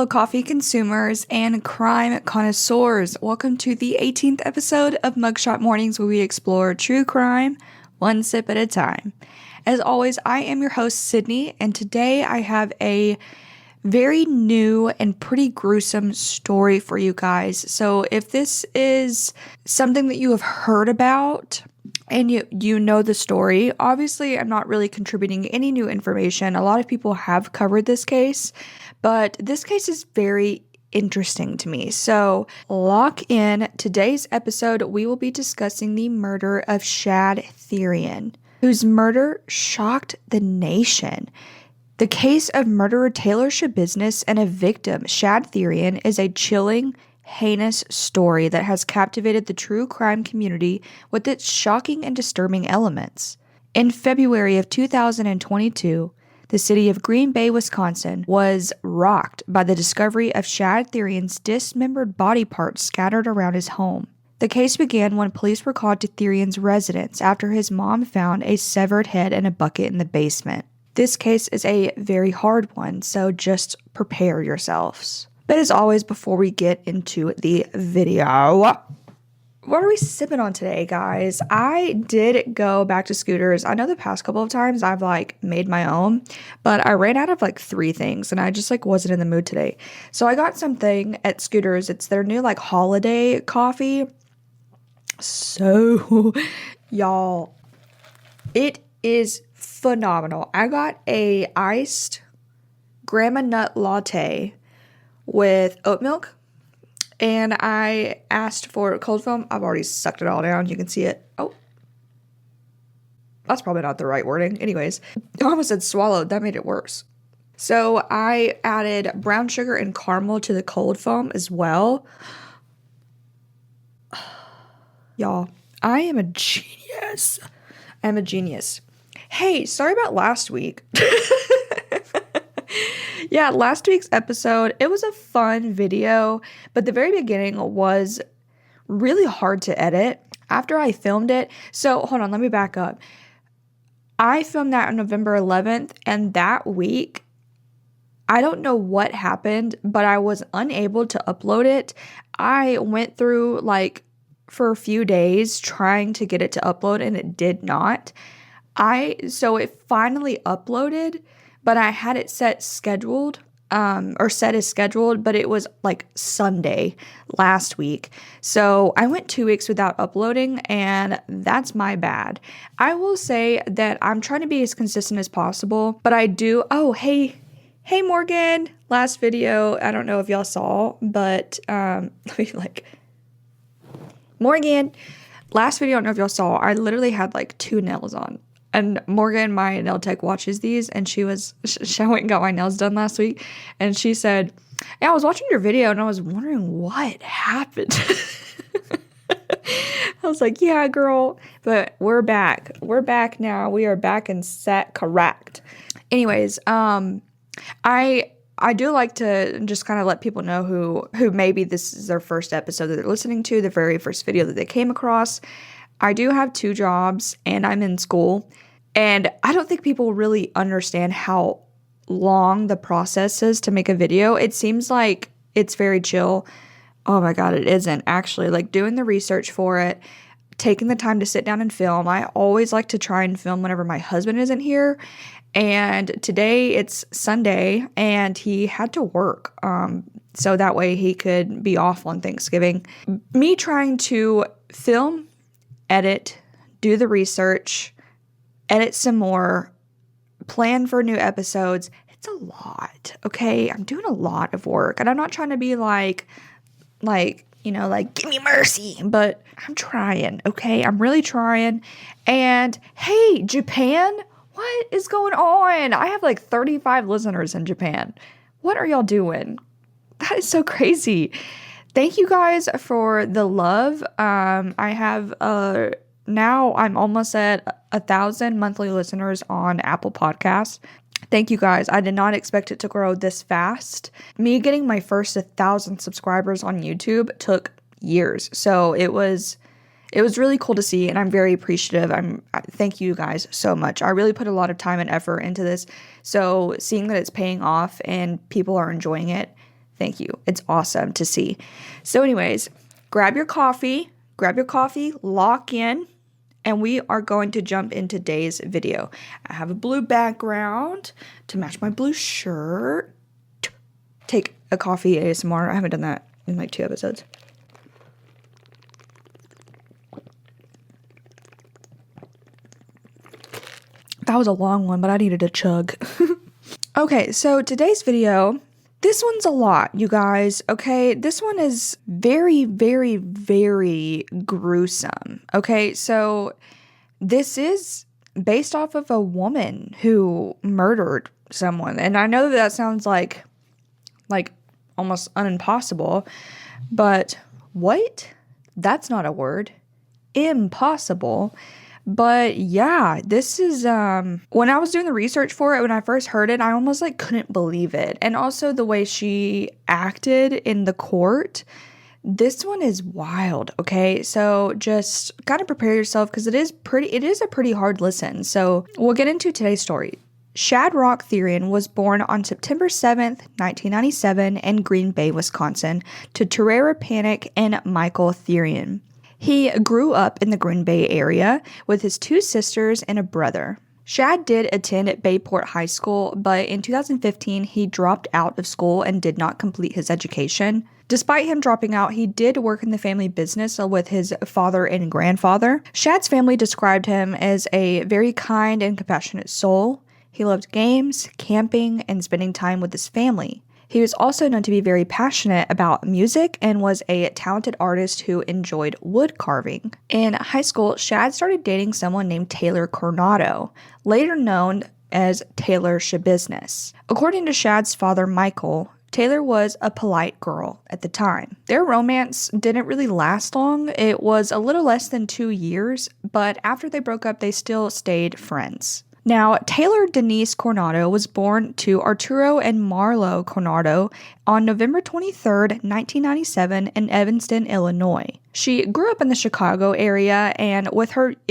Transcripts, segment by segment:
Hello, coffee consumers and crime connoisseurs. Welcome to the 18th episode of Mugshot Mornings, where we explore true crime one sip at a time. As always, I am your host, Sydney, and today I have a very new and pretty gruesome story for you guys. So if this is something that you have heard about and you know the story, obviously I'm not really contributing any new information. A lot of people have covered this case, but this case is very interesting to me. So lock in. Today's episode, we will be discussing the murder of Shad Therian, whose murder shocked the nation. The case of murderer Taylor Schabusiness and a victim, Shad Therian, is a chilling, heinous story that has captivated the true crime community with its shocking and disturbing elements. In February of 2022, the city of Green Bay, Wisconsin, was rocked by the discovery of Shad Therian's dismembered body parts scattered around his home. The case began when police were called to Therian's residence after his mom found a severed head in a bucket in the basement. This case is a very hard one, so just prepare yourselves. But as always, before we get into the video, what are we sipping on today, guys? I did go back to Scooters. I know the past couple of times I've made my own, but I ran out of 3 things and I just wasn't in the mood today. So I got something at Scooters. It's their new holiday coffee. So y'all, it is phenomenal. I got a iced grandma nut latte with oat milk, and I asked for cold foam. I've already sucked it all down. You can see it. Oh, that's probably not the right wording. Anyways, I almost said swallowed. That made it worse. So I added brown sugar and caramel to the cold foam as well. Y'all, I am a genius. I'm a genius. Hey, sorry about last week. Yeah, last week's episode, it was a fun video, but the very beginning was really hard to edit after I filmed it. So hold on, let me back up. I filmed that on November 11th, and that week, I don't know what happened, but I was unable to upload it. I went through for a few days trying to get it to upload, and it did not. So it finally uploaded, but I had it set as scheduled, but it was Sunday last week. So I went 2 weeks without uploading, and that's my bad. I will say that I'm trying to be as consistent as possible, but I do, hey Morgan, last video, I don't know if y'all saw, but, Morgan, last video, I don't know if y'all saw, I literally had 2 nails on. And Morgan, my nail tech, watches these, and she went and got my nails done last week, and she said, yeah, I was watching your video, and I was wondering what happened. I was like, yeah, girl, but we're back. We're back now. We are back and set correct. Anyways, I do like to just kind of let people know who maybe this is their first episode that they're listening to, the very first video that they came across. I do have 2 jobs, and I'm in school, and I don't think people really understand how long the process is to make a video. It seems like it's very chill. Oh my God, it isn't actually. Doing the research for it, taking the time to sit down and film. I always like to try and film whenever my husband isn't here, and today it's Sunday, and he had to work, so that way he could be off on Thanksgiving. Me trying to film, edit, do the research, edit some more, plan for new episodes. It's a lot, okay? I'm doing a lot of work, and I'm not trying to be give me mercy, but I'm trying, okay? I'm really trying. And hey, Japan, what is going on? I have 35 listeners in Japan. What are y'all doing? That is so crazy. Thank you guys for the love. I have now I'm almost at 1,000 monthly listeners on Apple Podcasts. Thank you guys. I did not expect it to grow this fast. Me getting my first 1,000 subscribers on YouTube took years. So it was really cool to see, and I'm very appreciative. Thank you guys so much. I really put a lot of time and effort into this. So seeing that it's paying off and people are enjoying it, Thank you. It's awesome to see. So anyways, grab your coffee, lock in, and we are going to jump into today's video. I have a blue background to match my blue shirt. Take a coffee ASMR. I haven't done that in like 2 episodes. That was a long one, but I needed a chug. Okay, so today's video, this one's a lot, you guys, okay? This one is very, very, very gruesome, okay? So this is based off of a woman who murdered someone. And I know that sounds like almost unimpossible, but what? That's not a word. Impossible. But yeah, this is, when I was doing the research for it, when I first heard it, I almost like couldn't believe it. And also the way she acted in the court, this one is wild, okay? So just kind of prepare yourself because it is a pretty hard listen. So we'll get into today's story. Shadrach Therian was born on September 7th, 1997 in Green Bay, Wisconsin, to Terrera Panic and Michael Therian. He grew up in the Green Bay area with his 2 sisters and a brother. Shad did attend at Bayport High School, but in 2015 he dropped out of school and did not complete his education. Despite him dropping out, he did work in the family business with his father and grandfather. Shad's family described him as a very kind and compassionate soul. He loved games, camping, and spending time with his family. He was also known to be very passionate about music and was a talented artist who enjoyed wood carving. In high school, Shad started dating someone named Taylor Coronado, later known as Taylor Schabusiness. According to Shad's father, Michael, Taylor was a polite girl at the time. Their romance didn't really last long. It was a little less than 2 years, but after they broke up, they still stayed friends. Now, Taylor Denise Coronado was born to Arturo and Marlo Coronado on November 23rd, 1997 in Evanston, Illinois. She grew up in the Chicago area and it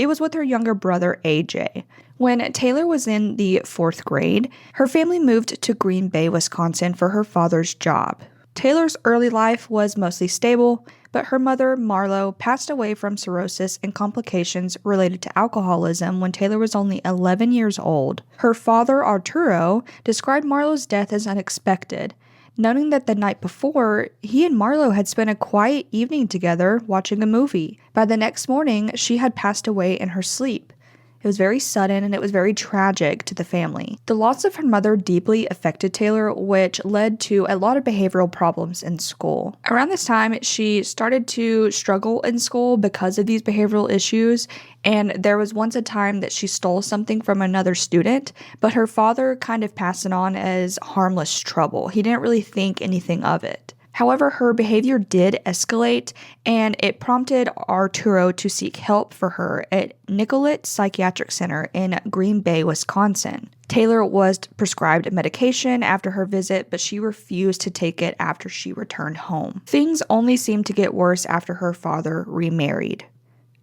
was with her younger brother, AJ. When Taylor was in the 4th grade, her family moved to Green Bay, Wisconsin for her father's job. Taylor's early life was mostly stable, but her mother, Marlo, passed away from cirrhosis and complications related to alcoholism when Taylor was only 11 years old. Her father, Arturo, described Marlo's death as unexpected, noting that the night before, he and Marlo had spent a quiet evening together watching a movie. By the next morning, she had passed away in her sleep. It was very sudden and it was very tragic to the family. The loss of her mother deeply affected Taylor, which led to a lot of behavioral problems in school. Around this time, she started to struggle in school because of these behavioral issues, and there was once a time that she stole something from another student, but her father kind of passed it on as harmless trouble. He didn't really think anything of it. However, her behavior did escalate, and it prompted Arturo to seek help for her at Nicollet Psychiatric Center in Green Bay, Wisconsin. Taylor was prescribed medication after her visit, but she refused to take it after she returned home. Things only seemed to get worse after her father remarried.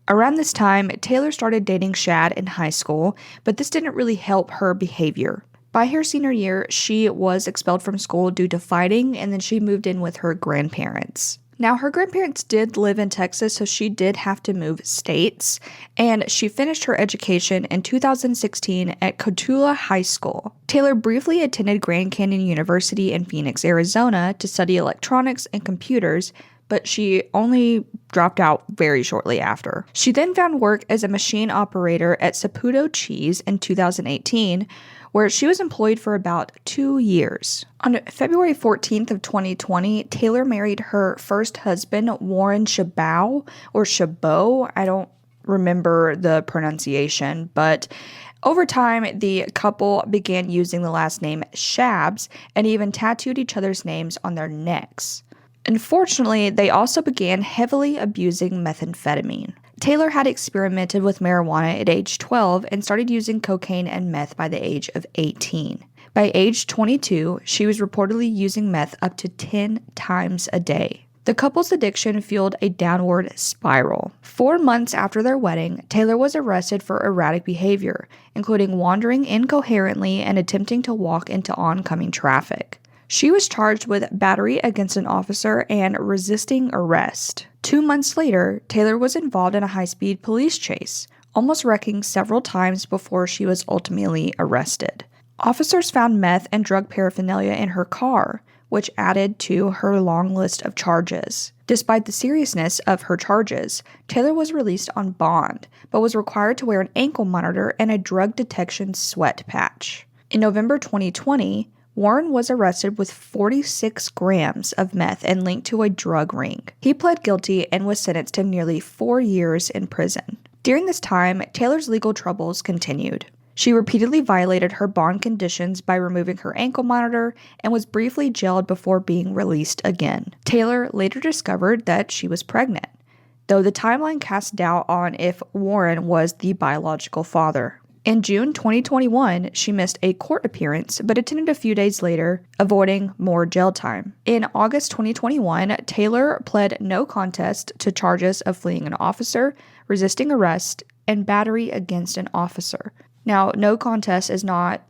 Around this time, Taylor started dating Shad in high school, but this didn't really help her behavior. By her senior year, she was expelled from school due to fighting, and then she moved in with her grandparents. Now, her grandparents did live in Texas, so she did have to move states, and she finished her education in 2016 at Cotulla High School. Taylor briefly attended Grand Canyon University in Phoenix, Arizona to study electronics and computers, but she only dropped out very shortly after. She then found work as a machine operator at Saputo Cheese in 2018, where she was employed for about 2 years. On February 14th of 2020, Taylor married her first husband, Warren Chabot, or Chabot. I don't remember the pronunciation, but over time, the couple began using the last name Shabs and even tattooed each other's names on their necks. Unfortunately, they also began heavily abusing methamphetamine. Taylor had experimented with marijuana at age 12 and started using cocaine and meth by the age of 18. By age 22, she was reportedly using meth up to 10 times a day. The couple's addiction fueled a downward spiral. 4 months after their wedding, Taylor was arrested for erratic behavior, including wandering incoherently and attempting to walk into oncoming traffic. She was charged with battery against an officer and resisting arrest. 2 months later, Taylor was involved in a high-speed police chase, almost wrecking several times before she was ultimately arrested. Officers found meth and drug paraphernalia in her car, which added to her long list of charges. Despite the seriousness of her charges, Taylor was released on bond, but was required to wear an ankle monitor and a drug detection sweat patch. In November 2020, Warren was arrested with 46 grams of meth and linked to a drug ring. He pled guilty and was sentenced to nearly 4 years in prison. During this time, Taylor's legal troubles continued. She repeatedly violated her bond conditions by removing her ankle monitor and was briefly jailed before being released again. Taylor later discovered that she was pregnant, though the timeline cast doubt on if Warren was the biological father. In June 2021, she missed a court appearance but attended a few days later, avoiding more jail time. In August 2021, Taylor pled no contest to charges of fleeing an officer, resisting arrest, and battery against an officer. Now, no contest is not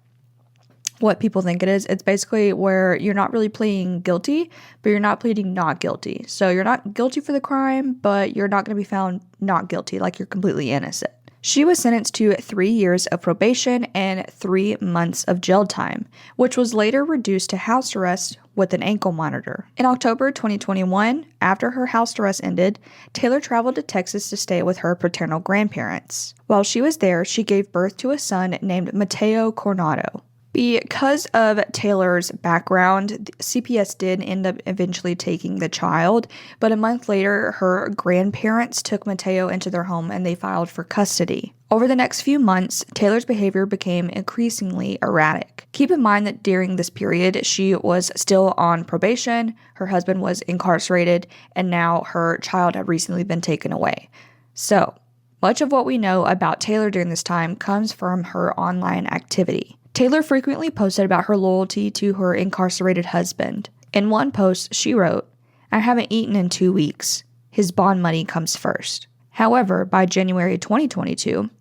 what people think it is. It's basically where you're not really pleading guilty, but you're not pleading not guilty. So you're not guilty for the crime, but you're not going to be found not guilty, like you're completely innocent. She was sentenced to 3 years of probation and 3 months of jail time, which was later reduced to house arrest with an ankle monitor. In October 2021, after her house arrest ended, Taylor traveled to Texas to stay with her paternal grandparents. While she was there, she gave birth to a son named Mateo Coronado. Because of Taylor's background, CPS did end up eventually taking the child, but a month later, her grandparents took Mateo into their home and they filed for custody. Over the next few months, Taylor's behavior became increasingly erratic. Keep in mind that during this period, she was still on probation, her husband was incarcerated, and now her child had recently been taken away. So, much of what we know about Taylor during this time comes from her online activity. Taylor frequently posted about her loyalty to her incarcerated husband. In one post, she wrote, "I haven't eaten in 2 weeks. His bond money comes first." However, by January 2022,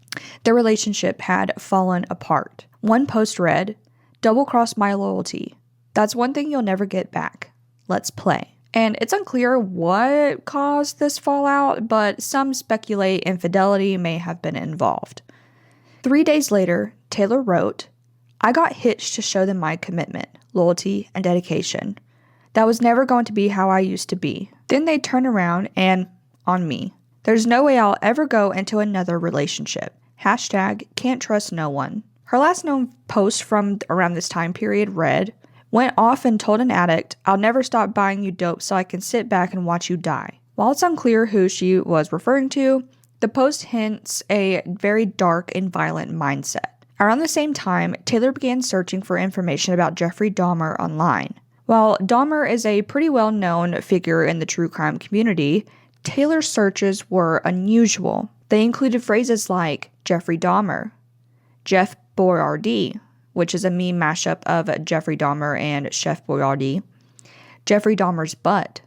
their relationship had fallen apart. One post read, "Double-cross my loyalty. That's one thing you'll never get back. Let's play." And it's unclear what caused this fallout, but some speculate infidelity may have been involved. 3 days later, Taylor wrote, "I got hitched to show them my commitment, loyalty, and dedication. That was never going to be how I used to be. Then they turn around and on me. There's no way I'll ever go into another relationship. Hashtag can't trust no one." Her last known post from around this time period read, "Went off and told an addict, I'll never stop buying you dope so I can sit back and watch you die." While it's unclear who she was referring to, the post hints a very dark and violent mindset. Around the same time, Taylor began searching for information about Jeffrey Dahmer online. While Dahmer is a pretty well-known figure in the true crime community, Taylor's searches were unusual. They included phrases like Jeffrey Dahmer, Chef Boyardee, which is a meme mashup of Jeffrey Dahmer and Chef Boyardee, Jeffrey Dahmer's butt,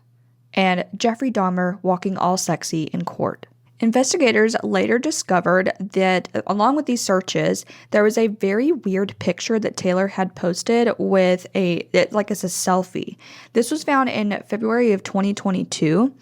and Jeffrey Dahmer walking all sexy in court. Investigators later discovered that, along with these searches, there was a very weird picture that Taylor had posted with a selfie. This was found in February of 2022.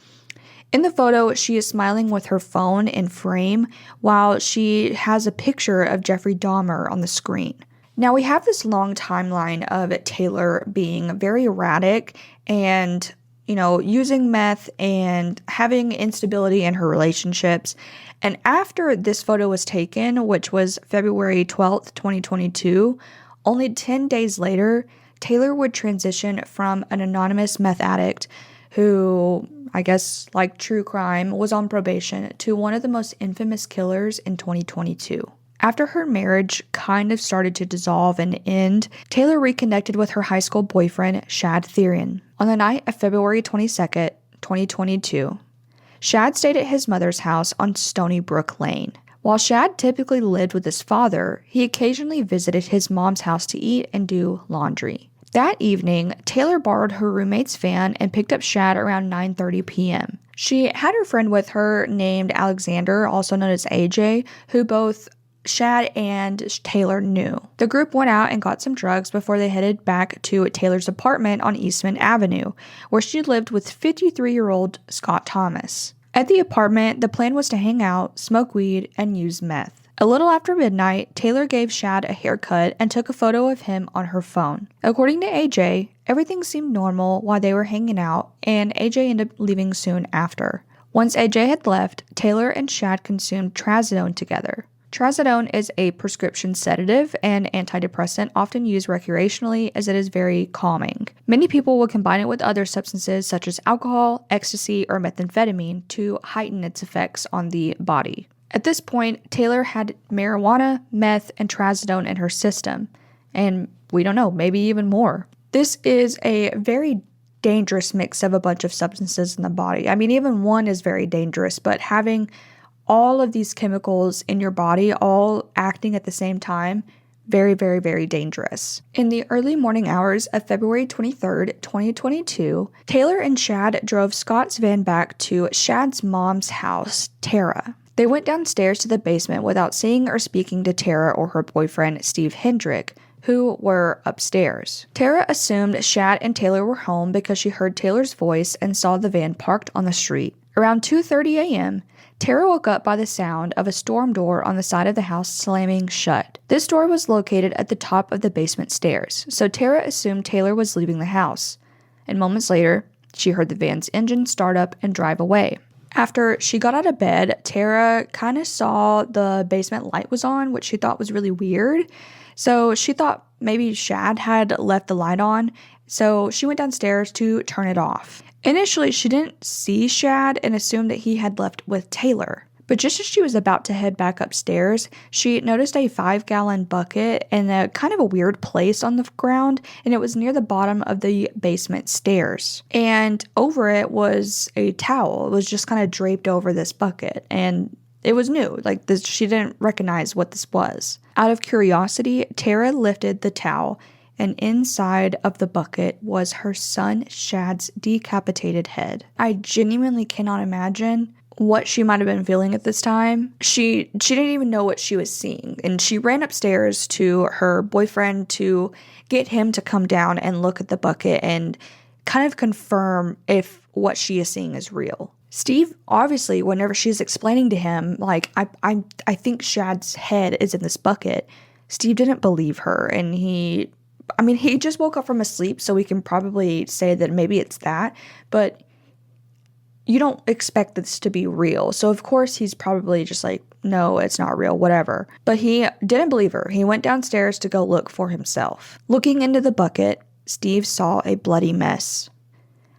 In the photo, she is smiling with her phone in frame while she has a picture of Jeffrey Dahmer on the screen. Now, we have this long timeline of Taylor being very erratic and using meth and having instability in her relationships. And after this photo was taken, which was February 12th, 2022, only 10 days later, Taylor would transition from an anonymous meth addict who, I guess, like true crime, was on probation to one of the most infamous killers in 2022. After her marriage kind of started to dissolve and end, Taylor reconnected with her high school boyfriend, Shad Therian. On the night of February 22nd, 2022, Shad stayed at his mother's house on Stony Brook Lane. While Shad typically lived with his father, he occasionally visited his mom's house to eat and do laundry. That evening, Taylor borrowed her roommate's van and picked up Shad around 9:30 p.m. She had her friend with her named Alexander, also known as AJ, who both Shad and Taylor knew. The group went out and got some drugs before they headed back to Taylor's apartment on Eastman Avenue, where she lived with 53-year-old Scott Thomas. At the apartment, the plan was to hang out, smoke weed, and use meth. A little after midnight, Taylor gave Shad a haircut and took a photo of him on her phone. According to AJ, everything seemed normal while they were hanging out, and AJ ended up leaving soon after. Once AJ had left, Taylor and Shad consumed trazodone together. Trazodone is a prescription sedative and antidepressant often used recreationally as it is very calming. Many people will combine it with other substances such as alcohol, ecstasy, or methamphetamine to heighten its effects on the body. At this point, Taylor had marijuana, meth, and trazodone in her system, and we don't know, maybe even more. This is a very dangerous mix of a bunch of substances in the body. I mean, even one is very dangerous, but having all of these chemicals in your body all acting at the same time, very, very, very dangerous. In the early morning hours of February 23rd, 2022, Taylor and Shad drove Scott's van back to Shad's mom's house, Tara. They went downstairs to the basement without seeing or speaking to Tara or her boyfriend, Steve Hendrick, who were upstairs. Tara assumed Shad and Taylor were home because she heard Taylor's voice and saw the van parked on the street. Around 2:30 a.m., Tara woke up by the sound of a storm door on the side of the house slamming shut. This door was located at the top of the basement stairs, so Tara assumed Taylor was leaving the house. And moments later, she heard the van's engine start up and drive away. After she got out of bed, Tara kind of saw the basement light was on, which she thought was really weird. So she thought maybe Shad had left the light on, so she went downstairs to turn it off. Initially, she didn't see Shad and assumed that he had left with Taylor. But just as she was about to head back upstairs, she noticed a 5-gallon bucket in a kind of a weird place on the ground, and it was near the bottom of the basement stairs. And over it was a towel. It was just kind of draped over this bucket, and it was new. Like this, she didn't recognize what this was. Out of curiosity, Tara lifted the towel, and inside of the bucket was her son Shad's decapitated head. I genuinely cannot imagine what she might have been feeling at this time. She didn't even know what she was seeing, and she ran upstairs to her boyfriend to get him to come down and look at the bucket and kind of confirm if what she is seeing is real. Steve, obviously, whenever she's explaining to him, like, I think Shad's head is in this bucket, Steve didn't believe her, and he just woke up from a sleep, so we can probably say that maybe it's that, but you don't expect this to be real. So, of course, he's probably just like, no, it's not real, whatever. But he didn't believe her. He went downstairs to go look for himself. Looking into the bucket, Steve saw a bloody mess.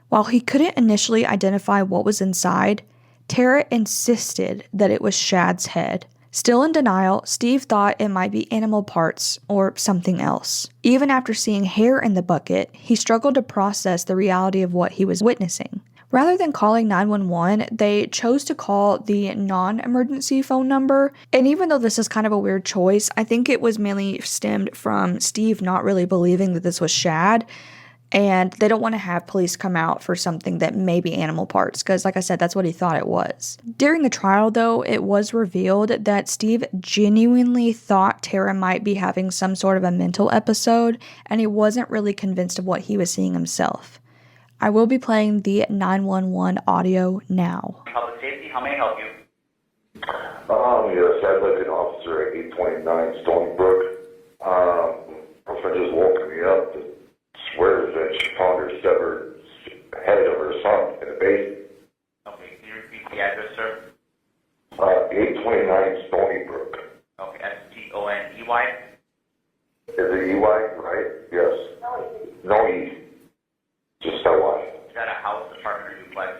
While he couldn't initially identify what was inside, Tara insisted that it was Shad's head. Still in denial, Steve thought it might be animal parts or something else. Even after seeing hair in the bucket, he struggled to process the reality of what he was witnessing. Rather than calling 911, they chose to call the non-emergency phone number. And even though this is kind of a weird choice, I think it was mainly stemmed from Steve not really believing that this was Shad. And they don't want to have police come out for something that may be animal parts, because like I said, that's what he thought it was. During the trial, though, it was revealed that Steve genuinely thought Tara might be having some sort of a mental episode, and he wasn't really convinced of what he was seeing himself. I will be playing the 911 audio now. Public safety, how may I help you? Yes, I'd like an officer at 829 Stony Brook. My friend just woke me up and swears that she found her severed head of her son in the basement. Okay, can you repeat the address, sir? 829 Stony Brook. Okay, Stoney. Is it EY, right? Yes. No E. Just that one. Is that a house, apartment, or duplex?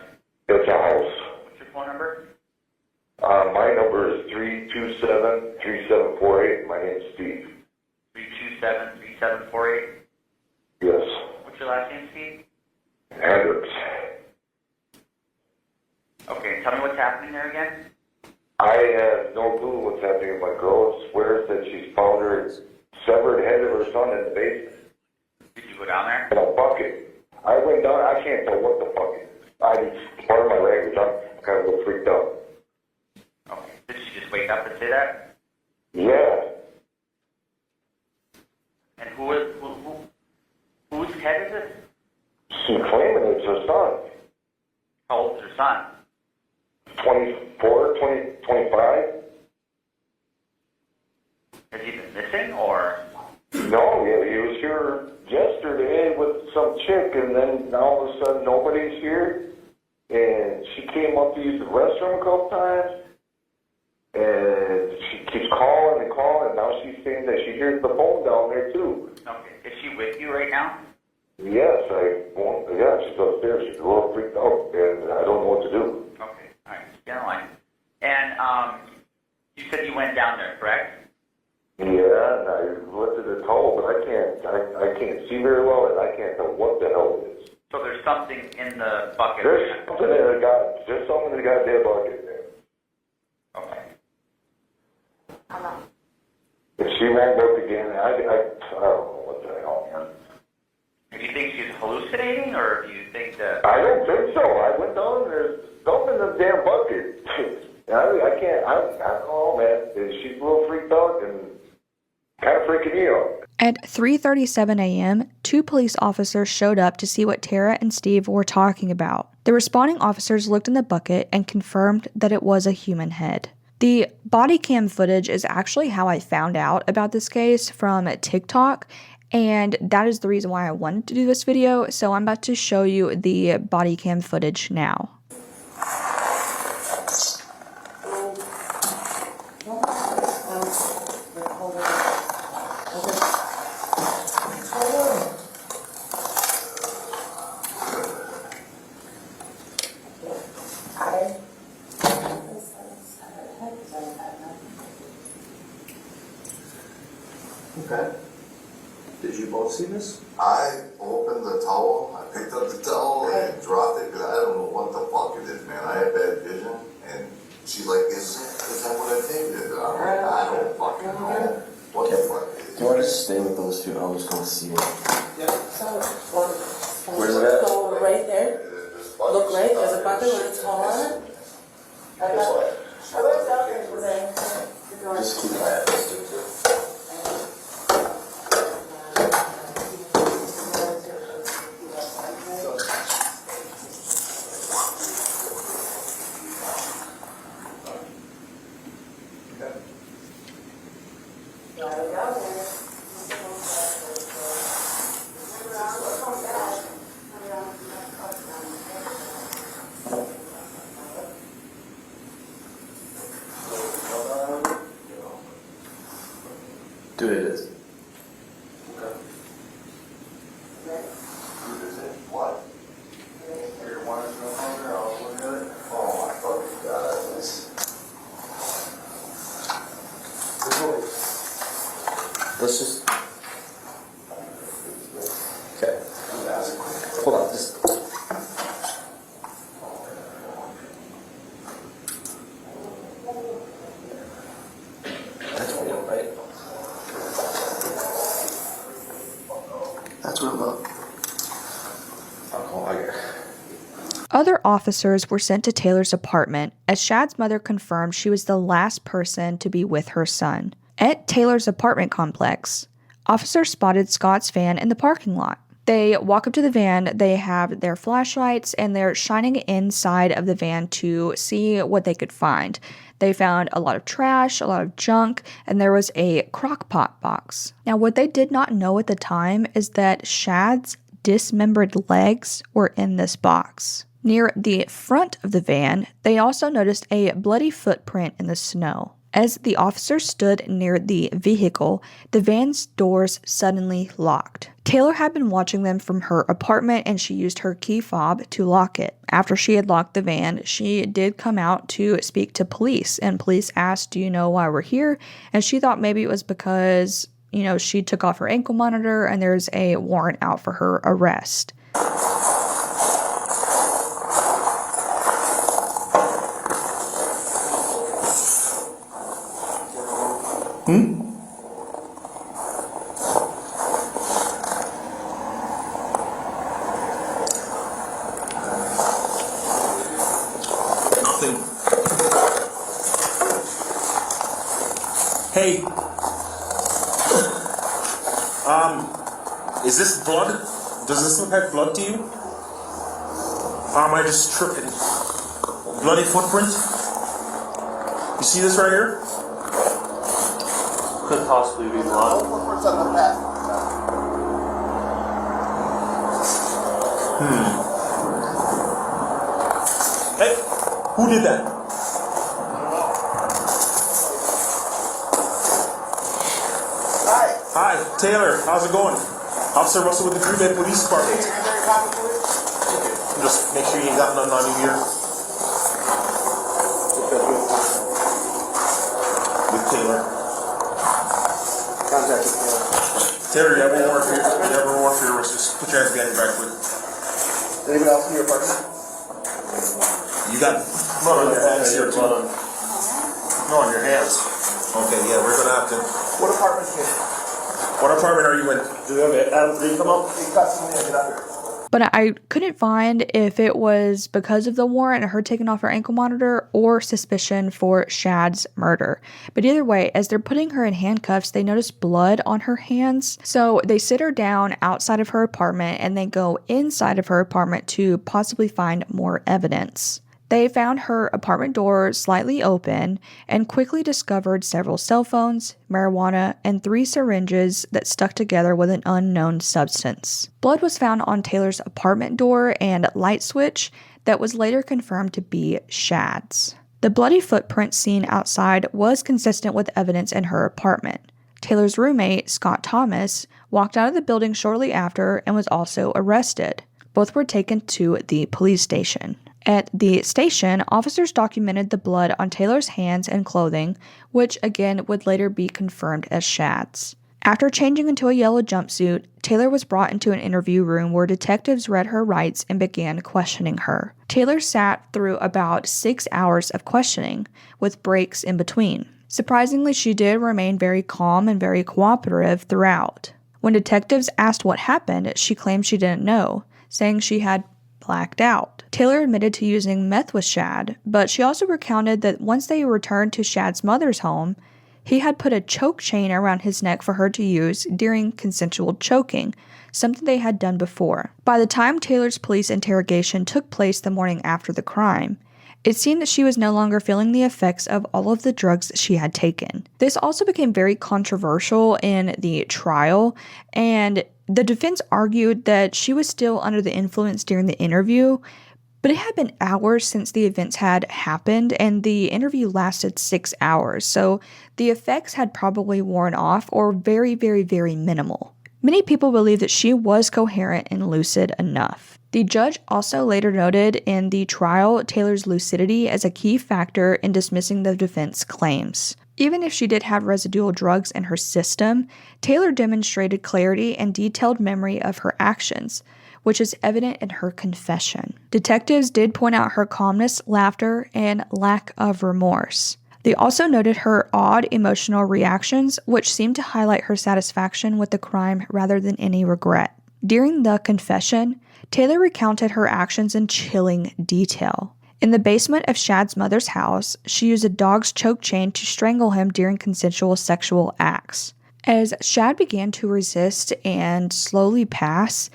It's a house. What's your phone number? My number is 327-3748. My name's Steve. 327-3748? Yes. What's your last name, Steve? Hendricks. Okay, tell me what's happening there again? I have no clue what's happening. My girl swears that she's found her severed head of her son in the basement. Did you go down there? In a bucket. I went down. I can't tell what the fuck it is. Pardon my language. I'm kind of a little freaked out. Okay. Did she just wake up and say that? Yeah. And whose head is it? She's claiming it's her son. How old's her son? 24, 25? Has he been missing, or? No, yeah, he was here yesterday with some chick, and then now all of a sudden nobody's here. And she came up to use the restroom a couple times, and she keeps calling and calling, and now she's saying that she hears the phone down there too. Okay. Is she with you right now? Yes, yeah, she's upstairs. She's a little freaked out, and I don't know what to do. Okay. All right. Stay on the line. And you said you went down there, correct? Yeah, and I lifted the toe, but I can't see very well, and I can't tell what the hell it is. So there's something in the bucket. There's something in the goddamn bucket there. Okay. If she won't look again, I don't know what the hell, man. Do you think she's hallucinating, or do you think that? I don't think so. I went down and there's something in the damn bucket. I don't know, man. She's a little freaked out and kind of freaking me out. At 3:37 a.m., 2 police officers showed up to see what Tara and Steve were talking about. The responding officers looked in the bucket and confirmed that it was a human head. The body cam footage is actually how I found out about this case from TikTok, and that is the reason why I wanted to do this video, so I'm about to show you the body cam footage now. Okay. Did you both see this? I opened the towel, I picked up the towel and dropped it because I don't know what the fuck it is, man. I have bad vision, and she's like, is that what I think it is? And I'm like, I don't fucking know what the fuck it is. Do you want to just stay with those two? I was going to see it. Yeah. Where's it at? So right there. Look right, there's a bucket with a towel on it. This way. Just Just keep my eyes. Dude, it is. Okay. What? Your one is no longer, I was looking at it. Oh my fucking god, this. Let's just. Okay. Hold on. Just. That's real, right? That's real, though. Other officers were sent to Taylor's apartment, as Shad's mother confirmed she was the last person to be with her son. At Taylor's apartment complex, officers spotted Scott's van in the parking lot. They walk up to the van, they have their flashlights, and they're shining inside of the van to see what they could find. They found a lot of trash, a lot of junk, and there was a crock pot box. Now, what they did not know at the time is that Shad's dismembered legs were in this box. Near the front of the van, they also noticed a bloody footprint in the snow. As the officers stood near the vehicle, the van's doors suddenly locked. Taylor had been watching them from her apartment and she used her key fob to lock it. After she had locked the van, she did come out to speak to police, and police asked, "Do you know why we're here?" And she thought maybe it was because, she took off her ankle monitor and there's a warrant out for her arrest. Nothing. Hey. Is this blood? Does this look like blood to you? Or am I just tripping? Bloody footprint? You see this right here? Could possibly be blood. Footprints on the path. Hey, who did that? Hi, Taylor. How's it going? Officer Russell with the Green Bay Police Department. Just make sure you ain't got nothing on you here. With Taylor. Contact with Taylor. Taylor, you have one more for your wrist. Just put your hands behind your back, quick. Anybody else in your apartment? You got blood on your hands here, too. No, on your hands. Okay, yeah, we're gonna have to. What apartment is it? What apartment are you in? Do you have it? Adam, can you come up? You got someone in, get up here. But I couldn't find if it was because of the warrant and her taking off her ankle monitor or suspicion for Shad's murder. But either way, as they're putting her in handcuffs, they notice blood on her hands. So they sit her down outside of her apartment and they go inside of her apartment to possibly find more evidence. They found her apartment door slightly open and quickly discovered several cell phones, marijuana, and 3 syringes that stuck together with an unknown substance. Blood was found on Taylor's apartment door and light switch that was later confirmed to be Shad's. The bloody footprint seen outside was consistent with evidence in her apartment. Taylor's roommate, Scott Thomas, walked out of the building shortly after and was also arrested. Both were taken to the police station. At the station, officers documented the blood on Taylor's hands and clothing, which again would later be confirmed as Shad's. After changing into a yellow jumpsuit, Taylor was brought into an interview room where detectives read her rights and began questioning her. Taylor sat through about 6 hours of questioning, with breaks in between. Surprisingly, she did remain very calm and very cooperative throughout. When detectives asked what happened, she claimed she didn't know, saying she had blacked out. Taylor admitted to using meth with Shad, but she also recounted that once they returned to Shad's mother's home, he had put a choke chain around his neck for her to use during consensual choking, something they had done before. By the time Taylor's police interrogation took place the morning after the crime, it seemed that she was no longer feeling the effects of all of the drugs that she had taken. This also became very controversial in the trial, and the defense argued that she was still under the influence during the interview, but it had been hours since the events had happened, and the interview lasted 6 hours, so the effects had probably worn off or very, very, very minimal. Many people believe that she was coherent and lucid enough. The judge also later noted in the trial Taylor's lucidity as a key factor in dismissing the defense claims. Even if she did have residual drugs in her system, Taylor demonstrated clarity and detailed memory of her actions, which is evident in her confession. Detectives did point out her calmness, laughter, and lack of remorse. They also noted her odd emotional reactions, which seemed to highlight her satisfaction with the crime rather than any regret. During the confession, Taylor recounted her actions in chilling detail. In the basement of Shad's mother's house, she used a dog's choke chain to strangle him during consensual sexual acts. As Shad began to resist and slowly pass,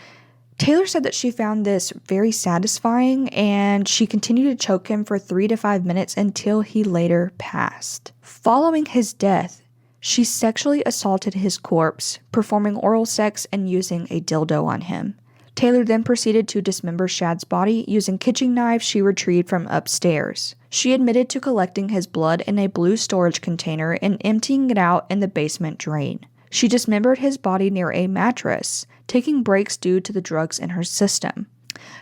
Taylor said that she found this very satisfying, and she continued to choke him for 3 to 5 minutes until he later passed. Following his death, she sexually assaulted his corpse, performing oral sex and using a dildo on him. Taylor then proceeded to dismember Shad's body using kitchen knives she retrieved from upstairs. She admitted to collecting his blood in a blue storage container and emptying it out in the basement drain. She dismembered his body near a mattress, taking breaks due to the drugs in her system.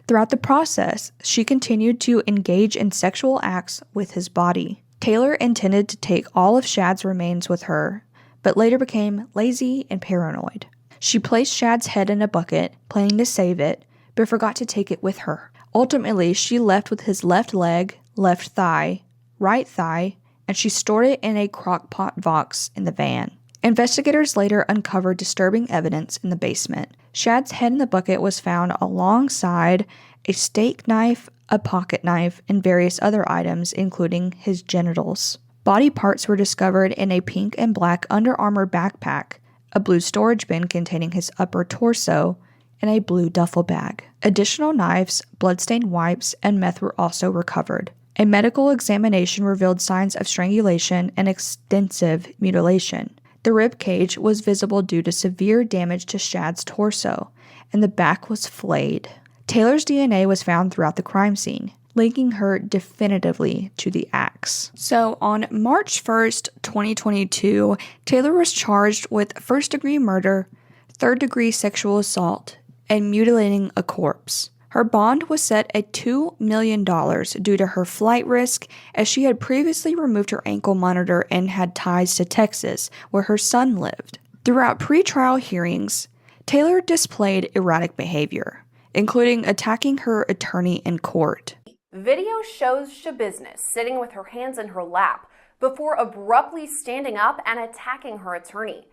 Throughout the process, she continued to engage in sexual acts with his body. Taylor intended to take all of Shad's remains with her, but later became lazy and paranoid. She placed Shad's head in a bucket, planning to save it, but forgot to take it with her. Ultimately, she left with his left leg, left thigh, right thigh, and she stored it in a crock-pot box in the van. Investigators later uncovered disturbing evidence in the basement. Shad's head in the bucket was found alongside a steak knife, a pocket knife, and various other items, including his genitals. Body parts were discovered in a pink and black Under Armour backpack, a blue storage bin containing his upper torso, and a blue duffel bag. Additional knives, bloodstained wipes, and meth were also recovered. A medical examination revealed signs of strangulation and extensive mutilation. The rib cage was visible due to severe damage to Shad's torso, and the back was flayed. Taylor's DNA was found throughout the crime scene, linking her definitively to the acts. So on March 1st, 2022, Taylor was charged with first-degree murder, third-degree sexual assault, and mutilating a corpse. Her bond was set at $2 million due to her flight risk, as she had previously removed her ankle monitor and had ties to Texas, where her son lived. Throughout pre-trial hearings, Taylor displayed erratic behavior, including attacking her attorney in court. Video shows Schabusiness sitting with her hands in her lap before abruptly standing up and attacking her attorney.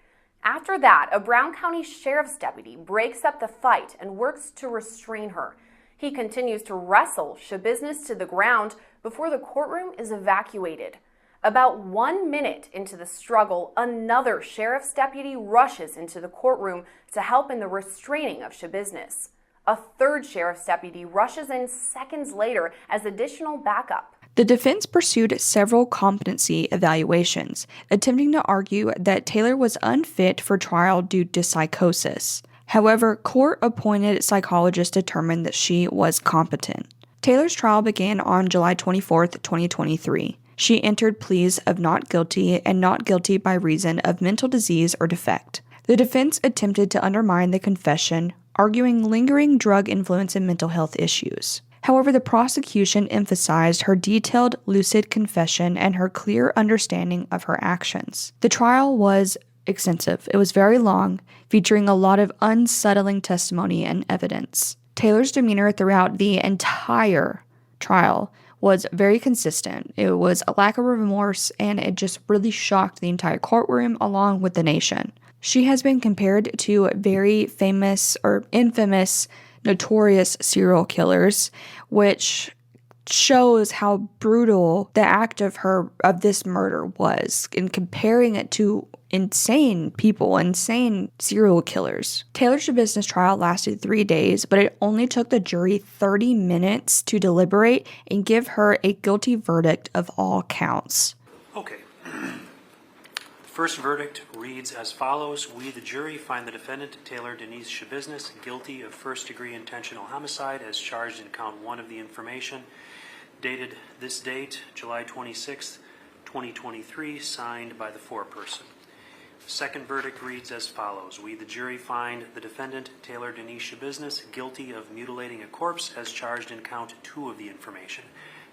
After that, a Brown County Sheriff's deputy breaks up the fight and works to restrain her. He continues to wrestle Schabusiness to the ground before the courtroom is evacuated. About 1 minute into the struggle, another sheriff's deputy rushes into the courtroom to help in the restraining of Schabusiness. A third sheriff's deputy rushes in seconds later as additional backup. The defense pursued several competency evaluations, attempting to argue that Taylor was unfit for trial due to psychosis. However, court-appointed psychologists determined that she was competent. Taylor's trial began on July 24, 2023. She entered pleas of not guilty and not guilty by reason of mental disease or defect. The defense attempted to undermine the confession, arguing lingering drug influence and mental health issues. However, the prosecution emphasized her detailed, lucid confession and her clear understanding of her actions. The trial was extensive. It was very long, featuring a lot of unsettling testimony and evidence. Taylor's demeanor throughout the entire trial was very consistent. It was a lack of remorse, and it just really shocked the entire courtroom along with the nation. She has been compared to very famous or infamous, notorious serial killers, which shows how brutal the act of this murder was, in comparing it to insane people, insane serial killers. Taylor's Schabusiness trial lasted 3 days, but it only took the jury 30 minutes to deliberate and give her a guilty verdict of all counts. Okay. The first verdict reads as follows. We, the jury, find the defendant, Taylor Denise Schabusiness, guilty of first-degree intentional homicide as charged in count 1 of the information, dated this date, July 26, 2023, signed by the foreperson. The second verdict reads as follows. We, the jury, find the defendant, Taylor Denise Schabusiness, guilty of mutilating a corpse as charged in count 2 of the information,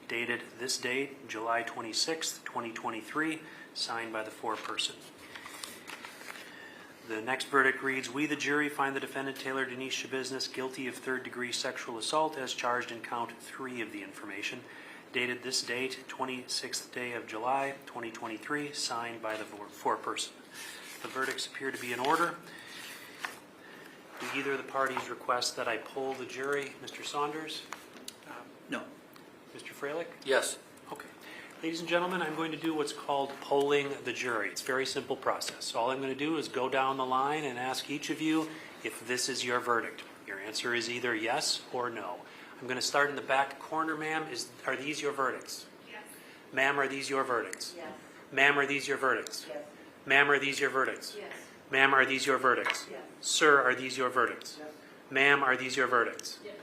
dated this date, July 26, 2023, signed by the foreperson. The next verdict reads, we, the jury, find the defendant, Taylor Denise Schabusiness, guilty of third-degree sexual assault as charged in count 3 of the information, dated this date, 26th day of July, 2023, signed by the foreperson. The verdicts appear to be in order. Do either of the parties request that I poll the jury? Mr. Saunders? No. Mr. Freilich? Yes. Okay. Ladies and gentlemen, I'm going to do what's called polling the jury. It's a very simple process. All I'm going to do is go down the line and ask each of you if this is your verdict. Your answer is either yes or no. I'm going to start in the back corner, ma'am. Are these your verdicts? Yes. Ma'am, are these your verdicts? Yes. Ma'am, are these your verdicts? Yes. Ma'am, are these your verdicts? Yes. Ma'am, are these your verdicts? Yes. Sir, are these your verdicts? Yes. Ma'am, are these your verdicts? Yes.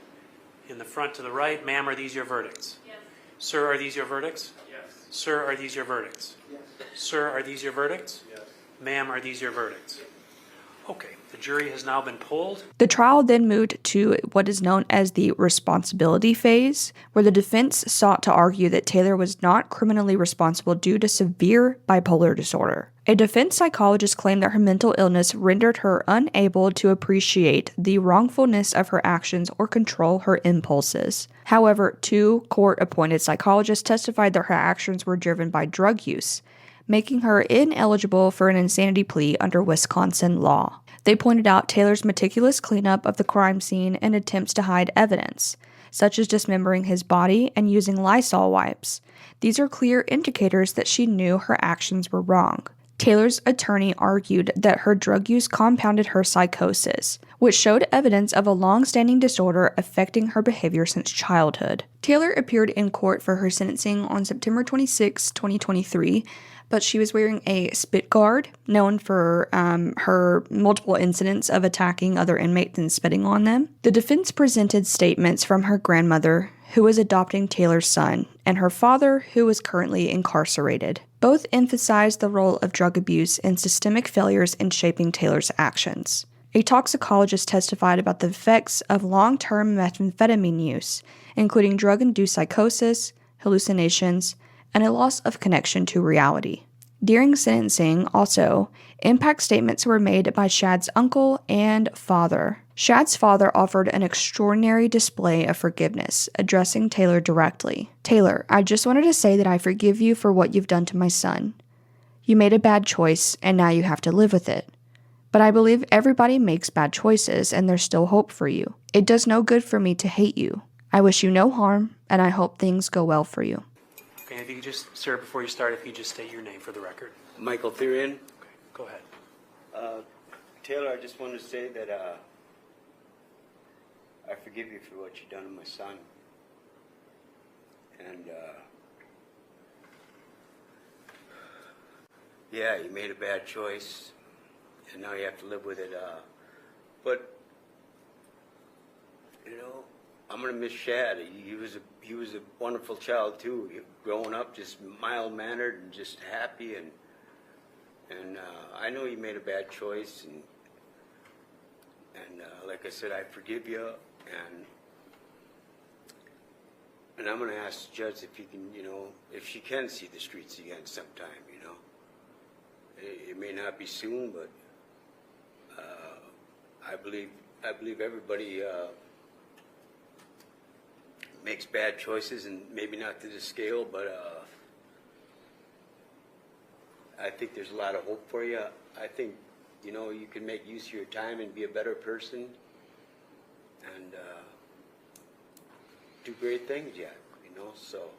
In the front to the right, ma'am, are these your verdicts? Yes. Sir, are these your verdicts? Yes. Sir, are these your verdicts? Yes. Sir, are these your verdicts? Yes. Ma'am, are these your verdicts? Yes. Okay, the jury has now been polled. The trial then moved to what is known as the responsibility phase, where the defense sought to argue that Taylor was not criminally responsible due to severe bipolar disorder. A defense psychologist claimed that her mental illness rendered her unable to appreciate the wrongfulness of her actions or control her impulses. However, 2 court-appointed psychologists testified that her actions were driven by drug use, making her ineligible for an insanity plea under Wisconsin law. They pointed out Taylor's meticulous cleanup of the crime scene and attempts to hide evidence. such as dismembering his body and using Lysol wipes. These are clear indicators that she knew her actions were wrong. Taylor's attorney argued that her drug use compounded her psychosis, which showed evidence of a long-standing disorder affecting her behavior since childhood. Taylor appeared in court for her sentencing on September 26, 2023, but she was wearing a spit guard, known for her multiple incidents of attacking other inmates and spitting on them. The defense presented statements from her grandmother, who was adopting Taylor's son, and her father, who was currently incarcerated. Both emphasized the role of drug abuse and systemic failures in shaping Taylor's actions. A toxicologist testified about the effects of long-term methamphetamine use, including drug-induced psychosis, hallucinations, and a loss of connection to reality. During sentencing, also, impact statements were made by Shad's uncle and father. Shad's father offered an extraordinary display of forgiveness, addressing Taylor directly. "Taylor, I just wanted to say that I forgive you for what you've done to my son. You made a bad choice, and now you have to live with it. But I believe everybody makes bad choices, and there's still hope for you. It does no good for me to hate you. I wish you no harm, and I hope things go well for you." Okay, if you could just, sir, before you start, if you just state your name for the record. Michael Therian. Okay, go ahead. Taylor, I just want to say that I forgive you for what you've done to my son. And yeah, you made a bad choice, and now you have to live with it. But you know, I'm gonna miss Shad. He was a wonderful child too. Growing up, just mild mannered and just happy, and I know you made a bad choice, and like I said, I forgive you, and I'm gonna ask the judge if he can, you know, if she can see the streets again sometime. You know, it may not be soon, but I believe everybody makes bad choices, and maybe not to the scale, but I think there's a lot of hope for you. I think, you know, you can make use of your time and be a better person, and do great things yet, you know, so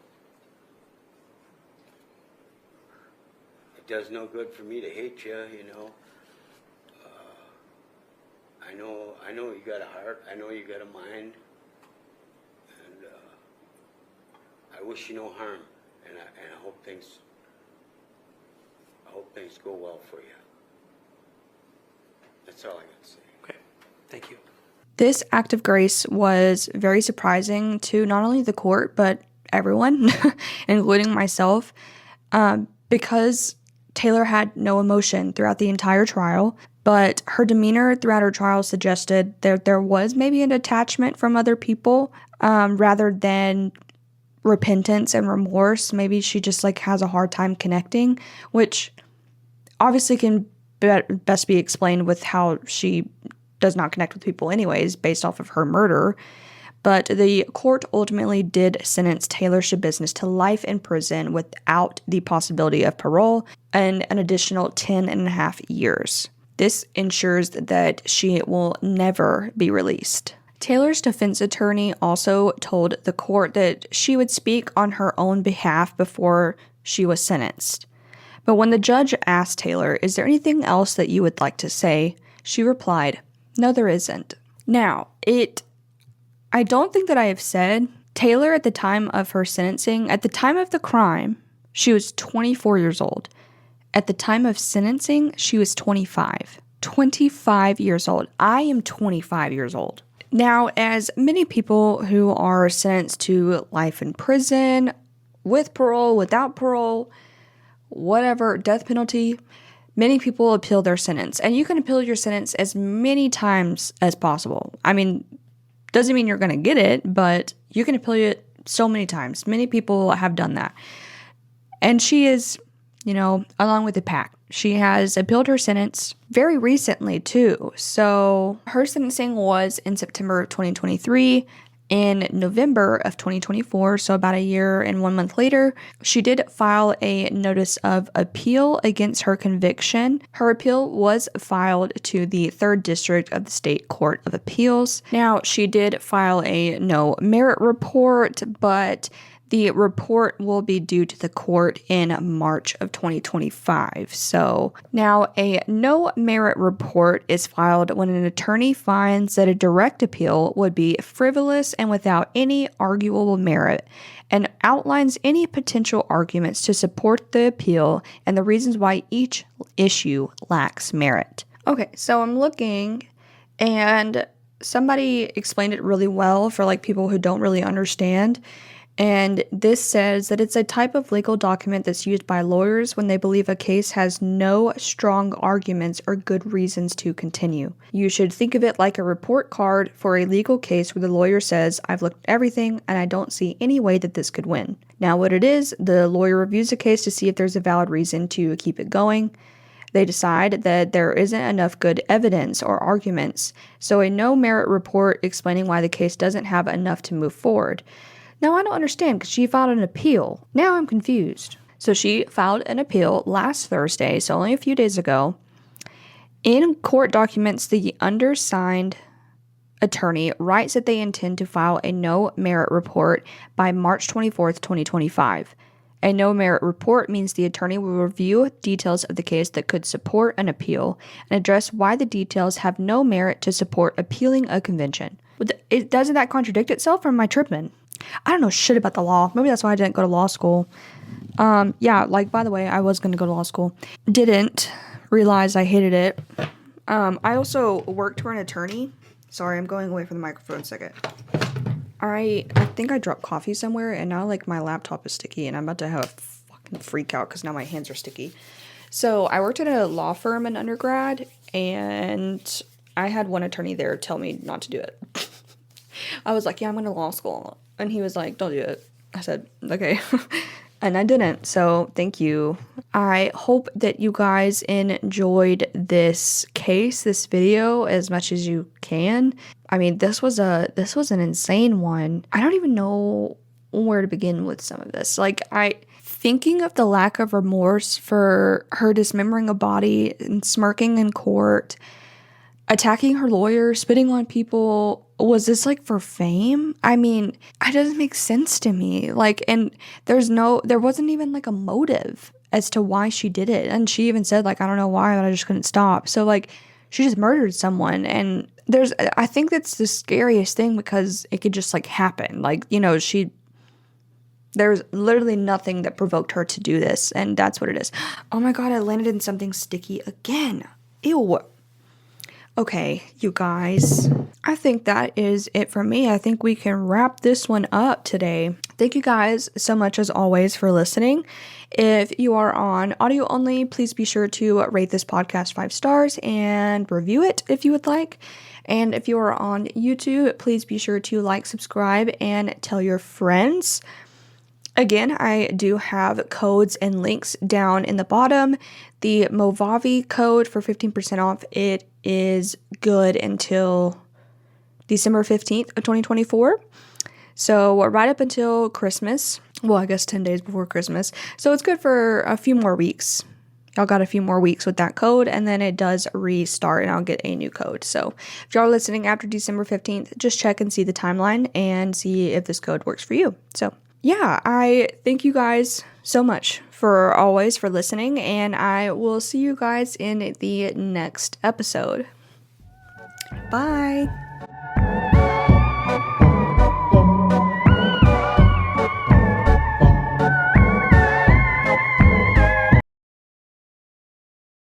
it does no good for me to hate you, you know. I know you got a heart, I know you got a mind, and I wish you no harm, and I hope things go well for you. That's all I got to say. Okay, thank you. This act of grace was very surprising to not only the court, but everyone, including myself, because Taylor had no emotion throughout the entire trial, but her demeanor throughout her trial suggested that there was maybe an attachment from other people, rather than repentance and remorse. Maybe she just has a hard time connecting, which obviously can best be explained with how she does not connect with people anyways, based off of her murder. But the court ultimately did sentence Taylor Schabusiness to life in prison without the possibility of parole and an additional 10.5 years. This ensures that she will never be released. Taylor's defense attorney also told the court that she would speak on her own behalf before she was sentenced. But when the judge asked Taylor, "Is there anything else that you would like to say?" she replied, "No, there isn't." Now, I don't think that I have said, Taylor at the time of her sentencing, at the time of the crime, she was 24 years old. At the time of sentencing, she was 25. 25 years old. I am 25 years old. Now, as many people who are sentenced to life in prison, with parole, without parole, whatever, death penalty, many people appeal their sentence. And you can appeal your sentence as many times as possible. I mean, doesn't mean you're going to get it, but you can appeal it so many times. Many people have done that. And she is, along with the pack. She has appealed her sentence very recently, too. So her sentencing was in September of 2023, In November of 2024, so about a year and 1 month later, she did file a notice of appeal against her conviction. Her appeal was filed to the 3rd District of the State Court of Appeals. Now, she did file a no merit report, but the report will be due to the court in March of 2025. So now a no merit report is filed when an attorney finds that a direct appeal would be frivolous and without any arguable merit, and outlines any potential arguments to support the appeal and the reasons why each issue lacks merit. Okay, so I'm looking, and somebody explained it really well for like people who don't really understand. And this says that it's a type of legal document that's used by lawyers when they believe a case has no strong arguments or good reasons to continue. You should think of it like a report card for a legal case where the lawyer says, I've looked at everything and I don't see any way that this could win. Now what it is, the lawyer reviews the case to see if there's a valid reason to keep it going. They decide that there isn't enough good evidence or arguments, so a no merit report explaining why the case doesn't have enough to move forward. Now, I don't understand because she filed an appeal. Now I'm confused. So she filed an appeal last Thursday, so only a few days ago. In court documents, the undersigned attorney writes that they intend to file a no merit report by March 24th, 2025. A no merit report means the attorney will review details of the case that could support an appeal and address why the details have no merit to support appealing a conviction. Doesn't that contradict itself, or am I tripping? I don't know shit about the law. Maybe that's why I didn't go to law school. Yeah, like, by the way, I was going to go to law school. Didn't realize I hated it. I also worked for an attorney. Sorry, I'm going away from the microphone a second. I think I dropped coffee somewhere, and now, like, my laptop is sticky, and I'm about to have a fucking freak out because now my hands are sticky. So, I worked at a law firm in undergrad, and I had one attorney there tell me not to do it. I was like, yeah, I'm going to law school. And he was like, don't do it. I said, okay. And I didn't. So thank you. I hope that you guys enjoyed this case, this video, as much as you can. I mean, this was an insane one. I don't even know where to begin with some of this. Like, thinking of the lack of remorse for her dismembering a body and smirking in court, attacking her lawyer, spitting on people. Was this like for fame? I mean, it doesn't make sense to me. Like, and there wasn't even like a motive as to why she did it. And she even said, like, I don't know why, but I just couldn't stop. So like, she just murdered someone. And I think that's the scariest thing because it could just like happen. Like, you know, there's literally nothing that provoked her to do this. And that's what it is. Oh my God, I landed in something sticky again. Ew. Okay, you guys, I think that is it for me. I think we can wrap this one up today. Thank you guys so much, as always, for listening. If you are on audio only, please be sure to rate this podcast 5 stars and review it if you would like. And if you are on YouTube, please be sure to like, subscribe, and tell your friends. Again, I do have codes and links down in the bottom. The Movavi code for 15% off, it is good until December 15th of 2024. So right up until Christmas. Well, I guess 10 days before Christmas. So it's good for a few more weeks. Y'all got a few more weeks with that code, and then it does restart and I'll get a new code. So if y'all are listening after December 15th, just check and see the timeline and see if this code works for you. So yeah, I thank you guys so much for listening, and I will see you guys in the next episode. Bye.